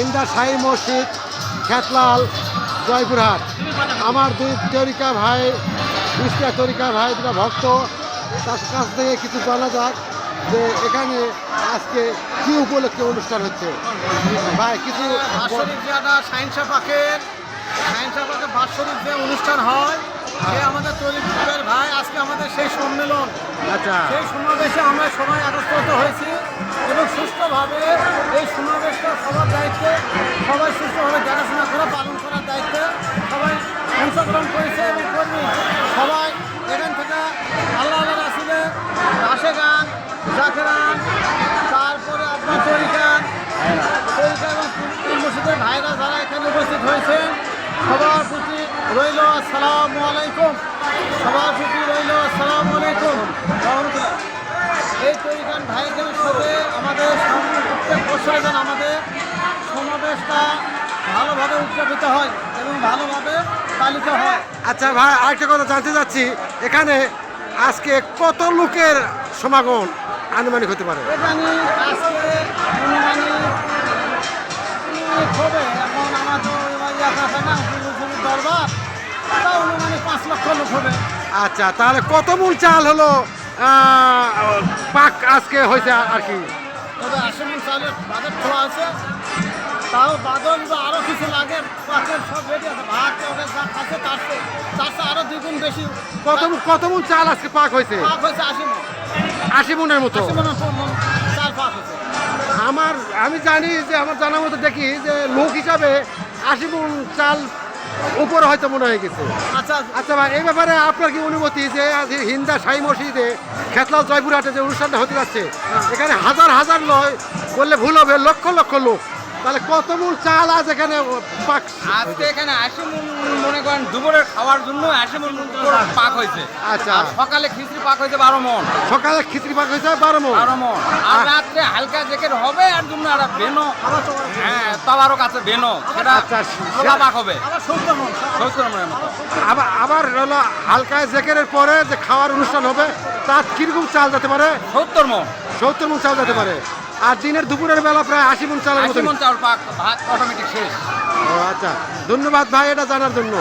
হিন্দা শাহী মসজিদ, খেতলাল, জয়পুরহাট। আমার দুই তরিকা ভাই, দুইটা তরিকা ভাই, দুটা ভক্ত, তার কাছ থেকে কিছু জানা যাক যে এখানে আজকে কি উপলক্ষে অনুষ্ঠান হচ্ছে। ভাই কিছু সাইন্সাপাকের বাৎসরিক যে অনুষ্ঠান হয়, সে আমাদের তরিকার ভাই আজকে আমাদের সেই সম্মেলন, আচ্ছা, সেই সমাবেশে আমরা সবাই একত্রিত হয়েছি এবং সুষ্ঠুভাবে এই সমাবেশটা সবার দায়িত্বে, সবাই সুষ্ঠুভাবে দেখাশোনা করে পালন করার দায়িত্বে সবাই অংশগ্রহণ করেছে এবং কর্মী সবাই এখান থেকে আল্লাহ আল্লাহ রাসূলের আশে গান, জাকেরান, তারপরে আপনার তরিকা এবং মসজিদের ভাইরা যারা এখানে উপস্থিত হয়েছেন সবার প্রতি রইল আসসালামু আলাইকুম, সবার প্রতি রইল আসসালামু আলাইকুম। এই তরিকান ভাইদের সাথে আমাদের প্রত্যেক বছরে যেন আমাদের সমাবেশটা ভালোভাবে উদযাপিত হয় এবং ভালোভাবে পালিত হয়। আচ্ছা ভাই, আরেকটা কথা জানতে চাচ্ছি, এখানে আজকে কত লোকের সমাগম আনুমানিক হতে পারে? এখানে আজকে অনুমানিক হবে, এখন আমার তো আছে না দরবার, তা অনুমানিক 5 লক্ষ লোক হবে। আচ্ছা, তাহলে কত মূল চাল হলো পাক আজকে হয়েছে আর কি? তবে 80 মণ চালের বাজেট খোলা আছে, তাও বাদল বা আরও কিছু লাগে, পাকের সব রেডি আছে, ভাত তবে যা খাচ্ছে তার চেয়ে আরও 2 গুণ বেশি। কত মূল চাল আজকে পাক হয়েছে? পাক হয়েছে 80 মণ, 80 মণের মতো। 80 মণ চাল পাক হয়েছে। আমি জানি যে আমার জানার মতো দেখি যে লোক হিসাবে 80 মণ চাল উপরে হয়তো মনে হয়ে গেছে। আচ্ছা আচ্ছা ভাই, এই ব্যাপারে আপনার কি অনুমতি যে আজ হিন্দা শাহী মসজিদে খেতলাল জয়পুরহাটে যে অনুষ্ঠানটা হতে যাচ্ছে, এখানে হাজার হাজার নয় বললে ভুল হবে, লক্ষ লক্ষ লোক, তাহলে কত মূল চাল আজ এখানে পাক? আজকে এখানে 80 মণ মনে করেন দুপুরের খাওয়ার জন্য 80 মণ পাক হয়েছে। আচ্ছা, আর সকালে খিচড়ি পাক হয়েছে 12 মণ। সকালে খিচড়ি পাক হয়েছে 12 মণ। 12 মণ। আর রাত্রে হালকা জেকের হবে আর জন্য একটা বেনো, হ্যাঁ তাবারক আছে বেনো, সেটা আচ্ছা, ছোলা পাক হবে আবার 70 মণ 70 মণের মতো। আবার হলো হালকা জেকেরের পরে যে খাওয়ার অনুষ্ঠান হবে, তার কিরকম চাল যেতে পারে? 70 মণ। 70 মণ চাল যেতে পারে। আর দিনের দুপুরের বেলা প্রায় 80 মণ চালের মতো। 80 মণ চাউল পাক, ভাত অটোমেটিক শেষ। ও আচ্ছা, ধন্যবাদ ভাই এটা জানার জন্য।